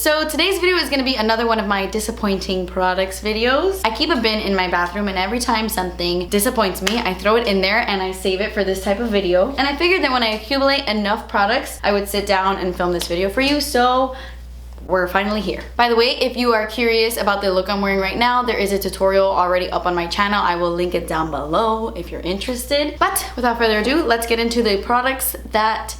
So today's video is gonna be another one of my disappointing products videos. I keep a bin in my bathroom, and every time something disappoints me, I throw it in there and I save it for this type of video. And I figured that when I accumulate enough products, I would sit down and film this video for you. So we're finally here. By the way, if you are curious about the look I'm wearing right now, there is a tutorial already up on my channel. I will link it down below if you're interested. But without further ado, let's get into the products that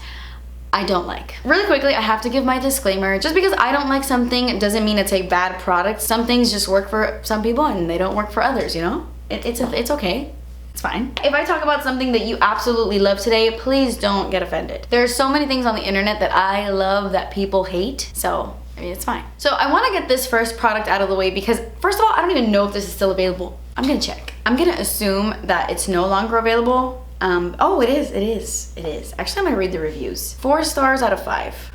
I don't like. Really quickly, I have to give my disclaimer. Just because I don't like something doesn't mean it's a bad product. Some things just work for some people and they don't work for others, you know? It's okay. It's fine. If I talk about something that you absolutely love today, please don't get offended. There are so many things on the internet that I love that people hate, so I mean, it's fine. So I want to get this first product out of the way because first of all, I don't even know if this is still available. I'm gonna check. I'm gonna assume that it's no longer available. Oh, it is. Actually, I'm gonna read the reviews. 4 stars out of 5.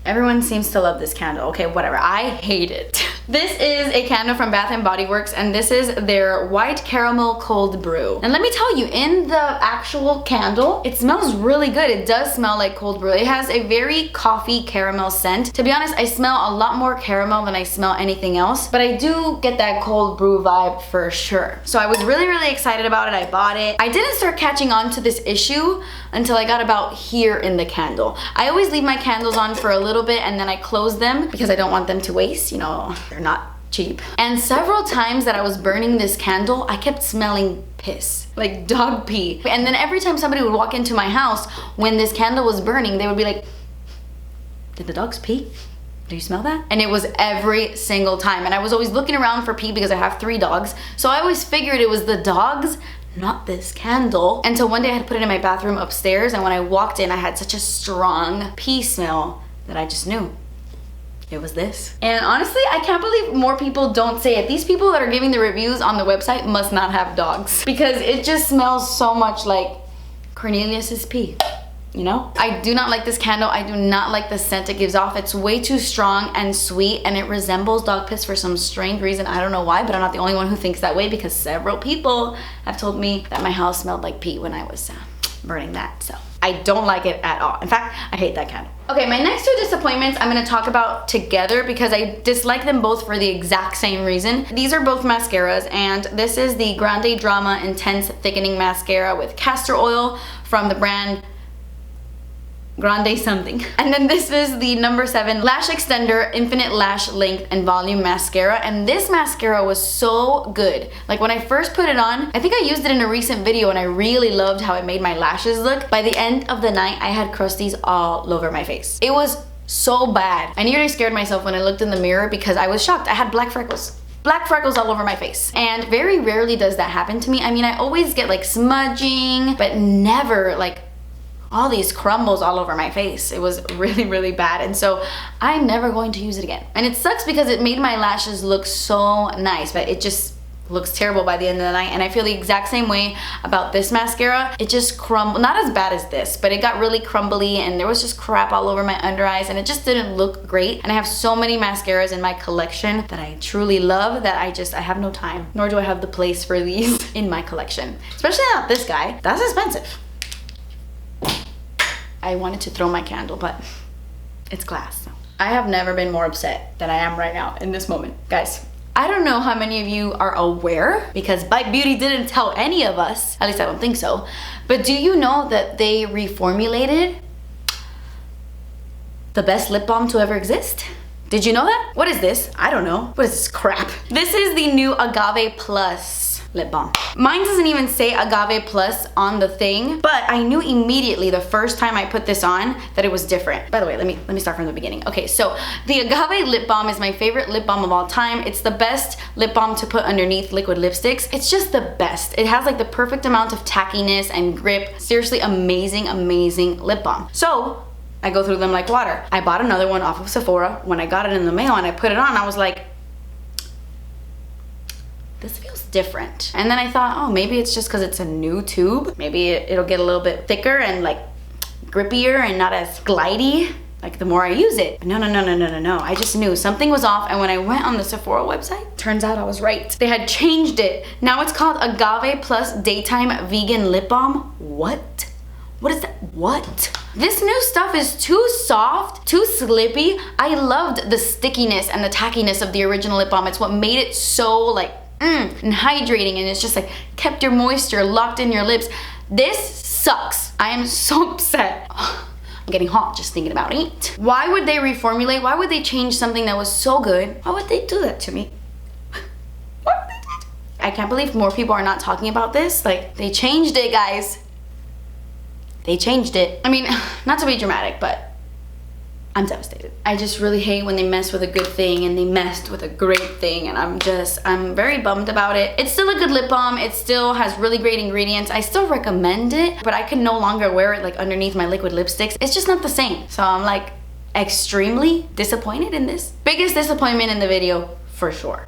Everyone seems to love this candle. Okay, whatever. I hate it. This is a candle from Bath & Body Works, and this is their White Caramel Cold Brew. And let me tell you, in the actual candle, it smells really good. It does smell like cold brew. It has a very coffee caramel scent. To be honest, I smell a lot more caramel than I smell anything else, but I do get that cold brew vibe for sure. So I was really excited about it. I bought it. I didn't start catching on to this issue until I got about here in the candle. I always leave my candles on for a little bit and then I close them because I don't want them to waste, you know, they're not cheap. And several times that I was burning this candle, I kept smelling piss, like dog pee. And then every time somebody would walk into my house when this candle was burning, they would be like, did the dogs pee? Do you smell that? And it was every single time. And I was always looking around for pee because I have 3 dogs. So I always figured it was the dogs, not this candle. Until one day I had put it in my bathroom upstairs, and when I walked in, I had such a strong pee smell that I just knew it was this. And honestly, I can't believe more people don't say it. These people that are giving the reviews on the website must not have dogs because it just smells so much like Cornelius's pee. You know? I do not like this candle. I do not like the scent it gives off. It's way too strong and sweet, and it resembles dog piss for some strange reason. I don't know why, but I'm not the only one who thinks that way because several people have told me that my house smelled like pee when I was burning that. So I don't like it at all. In fact, I hate that candle. Okay, my next 2 disappointments I'm gonna talk about together because I dislike them both for the exact same reason. These are both mascaras, and this is the Grande Drama Intense Thickening Mascara with castor oil from the brand Grande something. And then this is the number 7 Lash Extender Infinite Lash Length and Volume Mascara, and this mascara was so good. Like when I first put it on, I think I used it in a recent video and I really loved how it made my lashes look. By the end of the night, I had crusties all over my face. It was so bad. I nearly scared myself when I looked in the mirror because I was shocked. I had black freckles. Black freckles all over my face. And very rarely does that happen to me. I mean, I always get like smudging, but never like all these crumbles all over my face. It was really bad, and so I'm never going to use it again. And it sucks because it made my lashes look so nice, but it just looks terrible by the end of the night. And I feel the exact same way about this mascara. It just crumbled, not as bad as this, but it got really crumbly and there was just crap all over my under eyes and it just didn't look great. And I have so many mascaras in my collection that I truly love that I have no time, nor do I have the place for these in my collection. Especially not this guy. That's expensive. I wanted to throw my candle, but it's glass. So I have never been more upset than I am right now in this moment. Guys, I don't know how many of you are aware because Bite Beauty didn't tell any of us, at least I don't think so, but do you know that they reformulated the best lip balm to ever exist? Did you know that? What is this? I don't know. What is this crap? This is the new Agave Plus lip balm. Mine doesn't even say Agave Plus on the thing, but I knew immediately the first time I put this on that it was different. By the way, let me start from the beginning. Okay, so the Agave Lip Balm is my favorite lip balm of all time. It's the best lip balm to put underneath liquid lipsticks. It's just the best. It has like the perfect amount of tackiness and grip. Seriously, amazing lip balm. So I go through them like water. I bought another one off of Sephora. When I got it in the mail and I put it on, I was like, this feels different. And then I thought, oh, maybe it's just because it's a new tube. Maybe it'll get a little bit thicker and like grippier and not as glidey, like the more I use it. But no. I just knew something was off, and when I went on the Sephora website, turns out I was right. They had changed it. Now it's called Agave Plus Daytime Vegan Lip Balm. What? What is that? What? This new stuff is too soft, too slippy. I loved the stickiness and the tackiness of the original lip balm. It's what made it so like and hydrating, and it's just like kept your moisture locked in your lips. This sucks. I am so upset. I'm getting hot just thinking about it. Why would they reformulate? Why would they change something that was so good? Why would they do that to me? Why would they do that? I can't believe more people are not talking about this. Like, they changed it, guys. They changed it. I mean, not to be dramatic, but I'm devastated. I just really hate when they mess with a good thing and they messed with a great thing, and I'm very bummed about it. It's still a good lip balm. It still has really great ingredients. I still recommend it, but I can no longer wear it like underneath my liquid lipsticks. It's just not the same. So I'm like extremely disappointed in this. Biggest disappointment in the video for sure.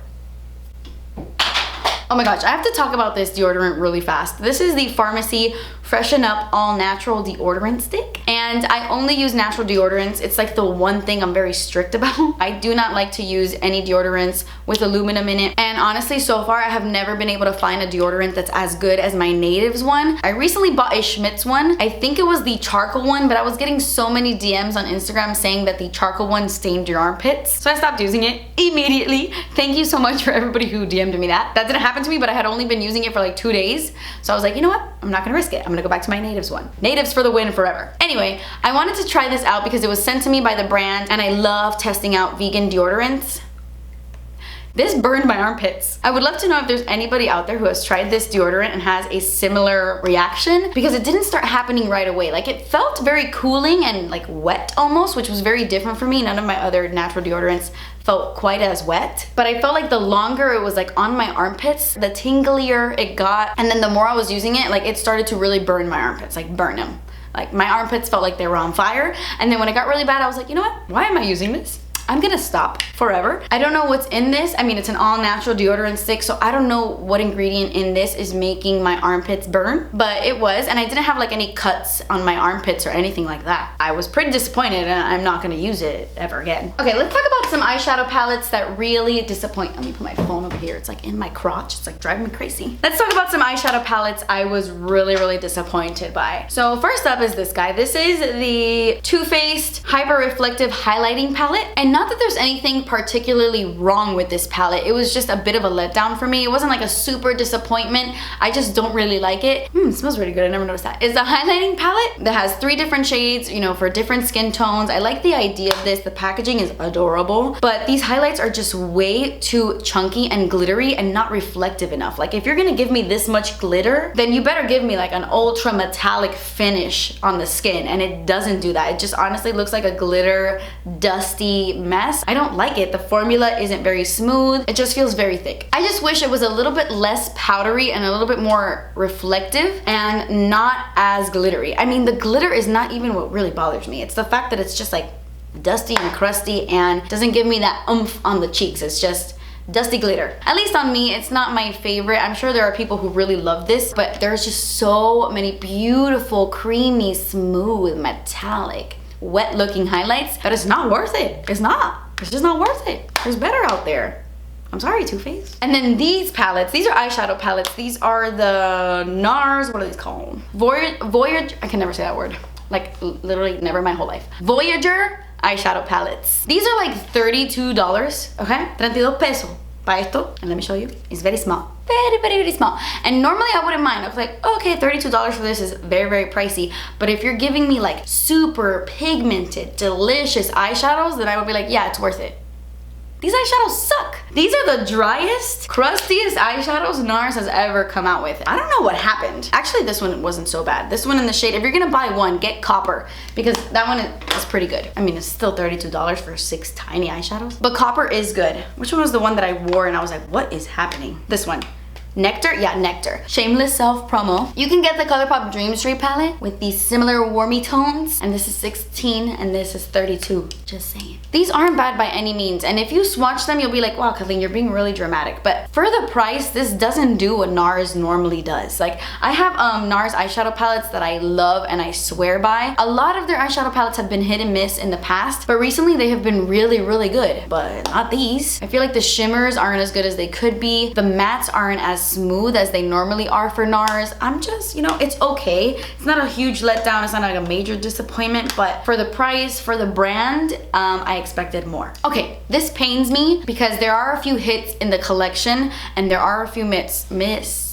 Oh my gosh, I have to talk about this deodorant really fast. This is the Farmacy Freshen Up All Natural Deodorant Stick. And I only use natural deodorants. It's like the one thing I'm very strict about. I do not like to use any deodorants with aluminum in it. And honestly, so far, I have never been able to find a deodorant that's as good as my Natives one. I recently bought a Schmidt's one. I think it was the charcoal one, but I was getting so many DMs on Instagram saying that the charcoal one stained your armpits. So I stopped using it immediately. Thank you so much for everybody who DM'd me that. That didn't happen to me, but I had only been using it for like 2 days. So I was like, you know what? I'm not gonna risk it. I'm gonna go back to my Natives one. Natives for the win forever. Anyway, I wanted to try this out because it was sent to me by the brand, and I love testing out vegan deodorants. This burned my armpits. I would love to know if there's anybody out there who has tried this deodorant and has a similar reaction, because it didn't start happening right away. Like, it felt very cooling and like wet almost, which was very different for me. None of my other natural deodorants felt quite as wet, but I felt like the longer it was like on my armpits, the tinglier it got, and then the more I was using it, like it started to really burn my armpits, like burn them. Like my armpits felt like they were on fire, and then when it got really bad, I was like, you know what? Why am I using this? I'm gonna stop forever. I don't know what's in this. I mean, it's an all natural deodorant stick, so I don't know what ingredient in this is making my armpits burn, but it was, and I didn't have like any cuts on my armpits or anything like that. I was pretty disappointed, and I'm not gonna use it ever again. Okay, let's talk about some eyeshadow palettes that really disappoint. Let me put my phone over here. It's like in my crotch. It's like driving me crazy. Let's talk about some eyeshadow palettes I was really disappointed by. So first up is this guy. This is the Too Faced Hyper Reflective Highlighting Palette, and not that there's anything particularly wrong with this palette. It was just a bit of a letdown for me. It wasn't like a super disappointment. I just don't really like it. It smells really good. I never noticed that. It's a highlighting palette that has 3 different shades, you know, for different skin tones. I like the idea of this. The packaging is adorable, but these highlights are just way too chunky and glittery and not reflective enough. Like, if you're gonna give me this much glitter, then you better give me like an ultra metallic finish on the skin, and it doesn't do that. It just honestly looks like a glitter, dusty mess. I don't like it. The formula isn't very smooth. It just feels very thick. I just wish it was a little bit less powdery and a little bit more reflective and not as glittery. I mean, the glitter is not even what really bothers me. It's the fact that it's just like dusty and crusty and doesn't give me that oomph on the cheeks. It's just dusty glitter. At least on me, it's not my favorite. I'm sure there are people who really love this, but there's just so many beautiful, creamy, smooth, metallic, wet looking highlights that it's not worth it. It's not. It's just not worth it. There's better out there. I'm sorry, Too Faced. And then these palettes, these are eyeshadow palettes. These are the Nars, what are these called? Voyager, I can never say that word. Like literally never my whole life. Voyager eyeshadow palettes. These are like $32, okay? 32 pesos para esto. And let me show you. It's very small. Very small. And normally I wouldn't mind. I was like, okay, $32 for this is very pricey. But if you're giving me like super pigmented, delicious eyeshadows, then I would be like, yeah, it's worth it. These eyeshadows suck. These are the driest, crustiest eyeshadows Nars has ever come out with. I don't know what happened. Actually, this one wasn't so bad. This one in the shade, if you're gonna buy one, get copper, because that one is pretty good. I mean, it's still $32 for 6 tiny eyeshadows, but copper is good. Which one was the one that I wore and I was like, what is happening? This one. Nectar? Yeah, Nectar. Shameless self-promo. You can get the ColourPop Dream Street palette with these similar warmy tones, and this is 16 and this is 32. Just saying. These aren't bad by any means, and if you swatch them, you'll be like, wow, Kathleen, you're being really dramatic. But for the price, this doesn't do what Nars normally does. Like, I have Nars eyeshadow palettes that I love and I swear by. A lot of their eyeshadow palettes have been hit and miss in the past, but recently they have been really good, but not these. I feel like the shimmers aren't as good as they could be. The mattes aren't as as smooth as they normally are for Nars. I'm just, you know, it's okay. It's not a huge letdown. It's not like a major disappointment, but for the price, for the brand, I expected more. Okay, this pains me because there are a few hits in the collection and there are a few misses.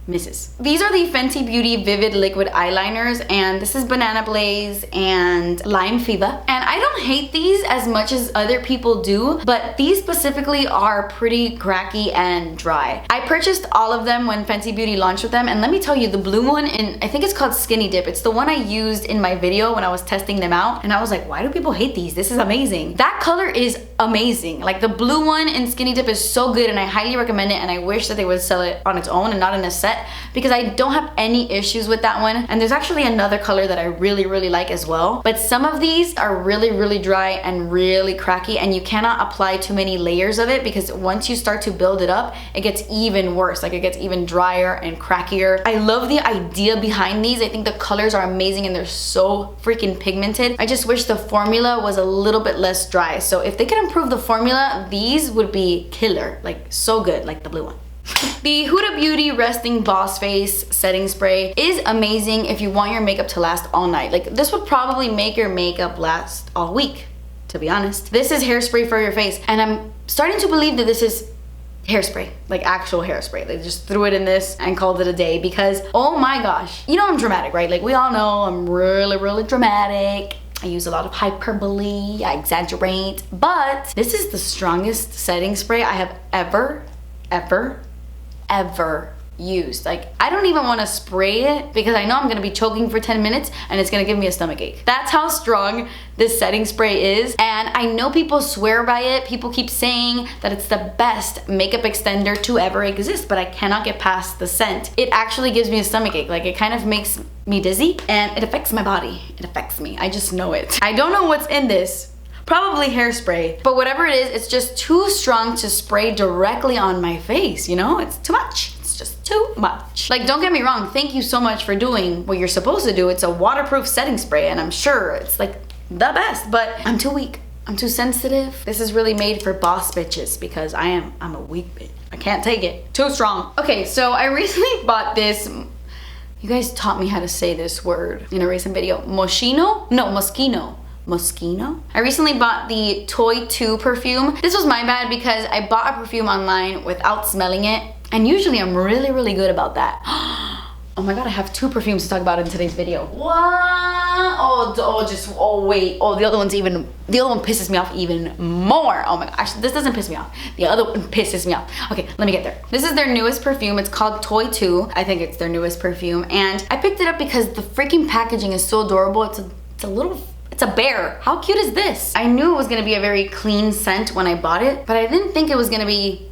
These are the Fenty Beauty Vivid Liquid Eyeliners, and this is Banana Blaze and Lime Fever. And I don't hate these as much as other people do, but these specifically are pretty cracky and dry. I purchased all of them when Fenty Beauty launched with them, and let me tell you, the blue one, I think it's called Skinny Dip. It's the one I used in my video when I was testing them out, and I was like, why do people hate these? This is amazing. That color is amazing. Like, the blue one in Skinny Dip is so good, and I highly recommend it, and I wish that they would sell it on its own and not in a set, because I don't have any issues with that one. And there's actually another color that I really like as well. But some of these are really dry and really cracky, and you cannot apply too many layers of it because once you start to build it up, it gets even worse. Like, it gets even drier and crackier. I love the idea behind these. I think the colors are amazing and they're so freaking pigmented. I just wish the formula was a little bit less dry. So if they could improve the formula, these would be killer. Like, so good, like the blue one. The Huda Beauty Resting Boss Face Setting Spray is amazing if you want your makeup to last all night. Like, this would probably make your makeup last all week, to be honest. This is hairspray for your face, and I'm starting to believe that this is hairspray, like actual hairspray. They just threw it in this and called it a day because, oh my gosh. You know I'm dramatic, right? Like, we all know I'm really dramatic. I use a lot of hyperbole, I exaggerate, but this is the strongest setting spray I have ever used. Like, I don't even want to spray it because I know I'm gonna be choking for 10 minutes and it's gonna give me a stomach ache. That's how strong this setting spray is, and I know people swear by it. People keep saying that it's the best makeup extender to ever exist, but I cannot get past the scent. It actually gives me a stomach ache. Like, it kind of makes me dizzy and it affects my body. It affects me. I just know it. I don't know what's in this. Probably hairspray, but whatever it is, it's just too strong to spray directly on my face, you know? It's too much. It's just too much. Like, don't get me wrong, thank you so much for doing what you're supposed to do. It's a waterproof setting spray, and I'm sure it's like the best, but I'm too weak. I'm too sensitive. This is really made for boss bitches because I'm a weak bitch. I can't take it. Too strong. Okay, so I recently bought this. You guys taught me how to say this word in a recent video. Moschino? No, Moschino. Moschino? I recently bought the Toy 2 perfume. This was my bad because I bought a perfume online without smelling it, and usually I'm really good about that. Oh my god, I have 2 perfumes to talk about in today's video. What? Wait. Oh, the other one pisses me off even more. Oh my gosh, this doesn't piss me off. The other one pisses me off. Okay, let me get there. This is their newest perfume. It's called Toy 2. I think it's their newest perfume, and I picked it up because the freaking packaging is so adorable. It's a bear. How cute is this? I knew it was gonna be a very clean scent when I bought it, but I didn't think it was gonna be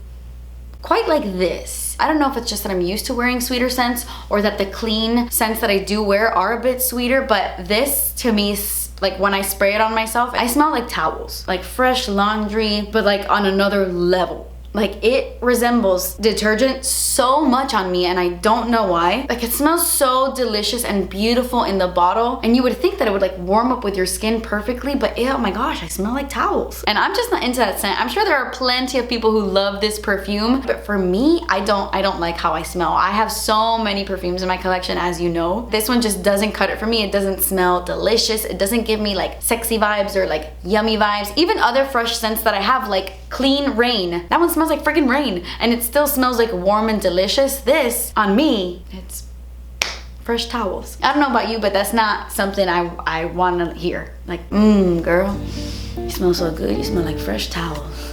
quite like this. I don't know if it's just that I'm used to wearing sweeter scents or that the clean scents that I do wear are a bit sweeter, but this to me, like, when I spray it on myself, I smell like towels, like fresh laundry, but like on another level. Like, it resembles detergent so much on me, and I don't know why. Like, it smells so delicious and beautiful in the bottle, and you would think that it would like warm up with your skin perfectly, but oh my gosh, I smell like towels. And I'm just not into that scent. I'm sure there are plenty of people who love this perfume, but for me, I don't like how I smell. I have so many perfumes in my collection, as you know. This one just doesn't cut it for me. It doesn't smell delicious. It doesn't give me like sexy vibes or like yummy vibes. Even other fresh scents that I have, like Clean Rain, that one smells like freaking rain, and it still smells like warm and delicious. This, on me, it's fresh towels. I don't know about you, but that's not something I want to hear. Like, girl, you smell so good. You smell like fresh towels.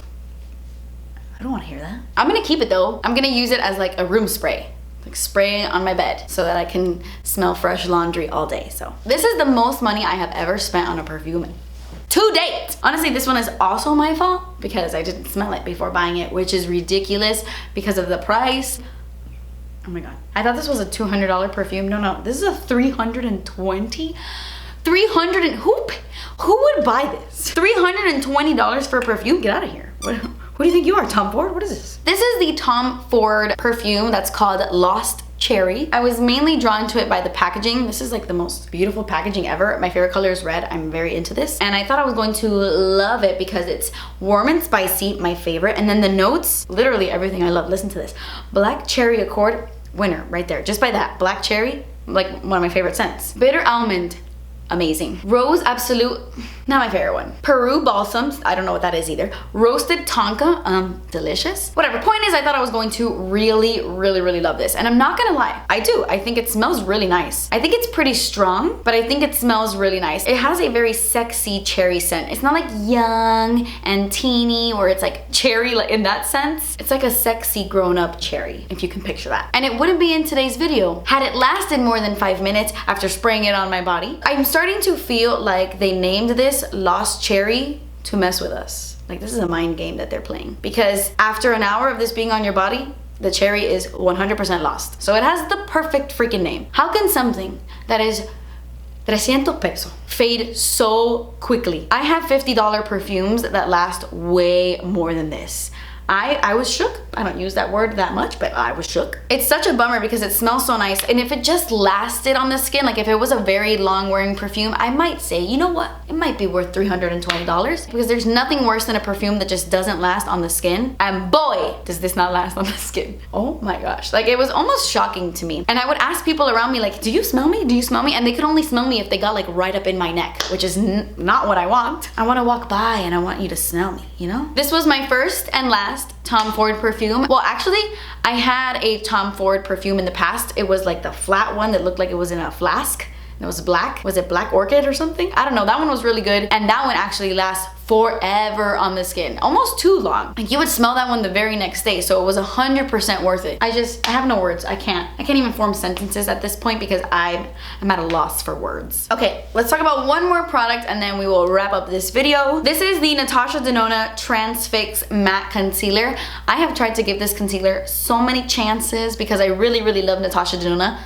I don't want to hear that. I'm gonna keep it though. I'm gonna use it as like a room spray. Like, spray on my bed so that I can smell fresh laundry all day. So this is the most money I have ever spent on a perfume to date. Honestly, this one is also my fault because I didn't smell it before buying it, which is ridiculous because of the price. Oh my god. I thought this was a $200 perfume. No, this is a $320. Who would buy this? $320 for a perfume? Get out of here. What do you think you are, Tom Ford? What is this? This is the Tom Ford perfume that's called Lost cherry. I was mainly drawn to it by the packaging. This is like the most beautiful packaging ever. My favorite color is red. I'm very into this. And I thought I was going to love it because it's warm and spicy, my favorite. And then the notes, literally everything I love. Listen to this. Black cherry accord, winner right there. Just by that. Black cherry, like one of my favorite scents. Bitter almond, amazing. Rose Absolute, not my favorite one. Peru Balsams, I don't know what that is either. Roasted Tonka, delicious. Whatever, point is I thought I was going to really love this. And I'm not gonna lie, I do. I think it smells really nice. I think it's pretty strong, but I think it smells really nice. It has a very sexy cherry scent. It's not like young and teeny or it's like cherry like in that sense. It's like a sexy grown-up cherry, if you can picture that. And it wouldn't be in today's video had it lasted more than 5 minutes after spraying it on my body. I'm starting to feel like they named this Lost Cherry to mess with us. Like this is a mind game that they're playing. Because after an hour of this being on your body, the cherry is 100% lost. So it has the perfect freaking name. How can something that is 300 pesos fade so quickly? I have $50 perfumes that last way more than this. I was shook. I don't use that word that much, but I was shook. It's such a bummer because it smells so nice. And if it just lasted on the skin, like if it was a very long wearing perfume, I might say, you know what? It might be worth $320 because there's nothing worse than a perfume that just doesn't last on the skin. And boy, does this not last on the skin. Oh my gosh. Like it was almost shocking to me. And I would ask people around me like, do you smell me? Do you smell me? And they could only smell me if they got like right up in my neck, which is not what I want. I want to walk by and I want you to smell me, you know? This was my first and last Tom Ford perfume. Well, actually, I had a Tom Ford perfume in the past. It was like the flat one that looked like it was in a flask. It was black. Was it Black Orchid or something? I don't know. That one was really good. And that one actually lasts forever on the skin. Almost too long. Like you would smell that one the very next day. So it was 100% worth it. I have no words. I can't even form sentences at this point because I'm at a loss for words. Okay, let's talk about one more product and then we will wrap up this video. This is the Natasha Denona Transfix Matte Concealer. I have tried to give this concealer so many chances because I really love Natasha Denona.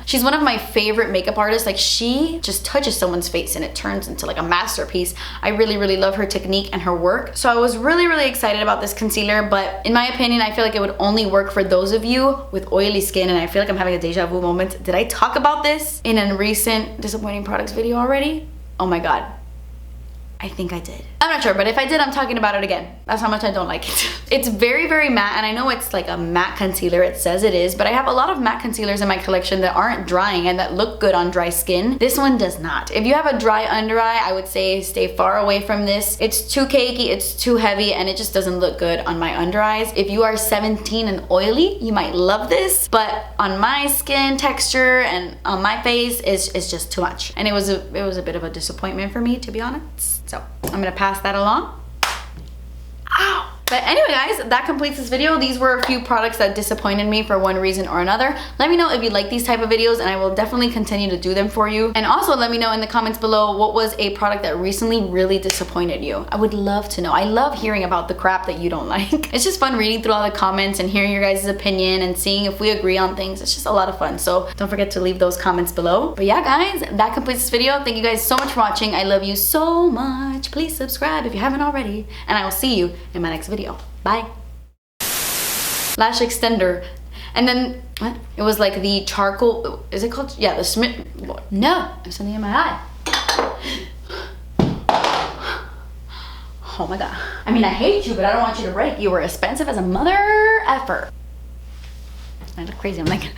She's one of my favorite makeup artists. Like she just touches someone's face and it turns into like a masterpiece. I really love her technique and her work. So I was really excited about this concealer, but in my opinion, I feel like it would only work for those of you with oily skin, and I feel like I'm having a deja vu moment. Did I talk about this in a recent disappointing products video already? Oh my God. I think I did. I'm not sure, but if I did, I'm talking about it again. That's how much I don't like it. It's very matte, and I know it's like a matte concealer. It says it is, but I have a lot of matte concealers in my collection that aren't drying and that look good on dry skin. This one does not. If you have a dry under eye, I would say stay far away from this. It's too cakey, it's too heavy, and it just doesn't look good on my under eyes. If you are 17 and oily, you might love this, but on my skin texture and on my face, it's just too much. And it was a bit of a disappointment for me, to be honest. So I'm gonna pass that along. Ow! But anyway guys, that completes this video. These were a few products that disappointed me for one reason or another. Let me know if you like these type of videos and I will definitely continue to do them for you. And also let me know in the comments below what was a product that recently really disappointed you. I would love to know. I love hearing about the crap that you don't like. It's just fun reading through all the comments and hearing your guys' opinion and seeing if we agree on things. It's just a lot of fun. So don't forget to leave those comments below. But yeah guys, that completes this video. Thank you guys so much for watching. I love you so much. Please subscribe if you haven't already. And I will see you in my next video. Bye. Lash extender. And then, what? It was like the charcoal, is it called? Yeah, the Smith. No, there's something in my eye. Oh my God. I mean, I hate you, but I don't want you to break. You were expensive as a mother effer. I look crazy. I'm like...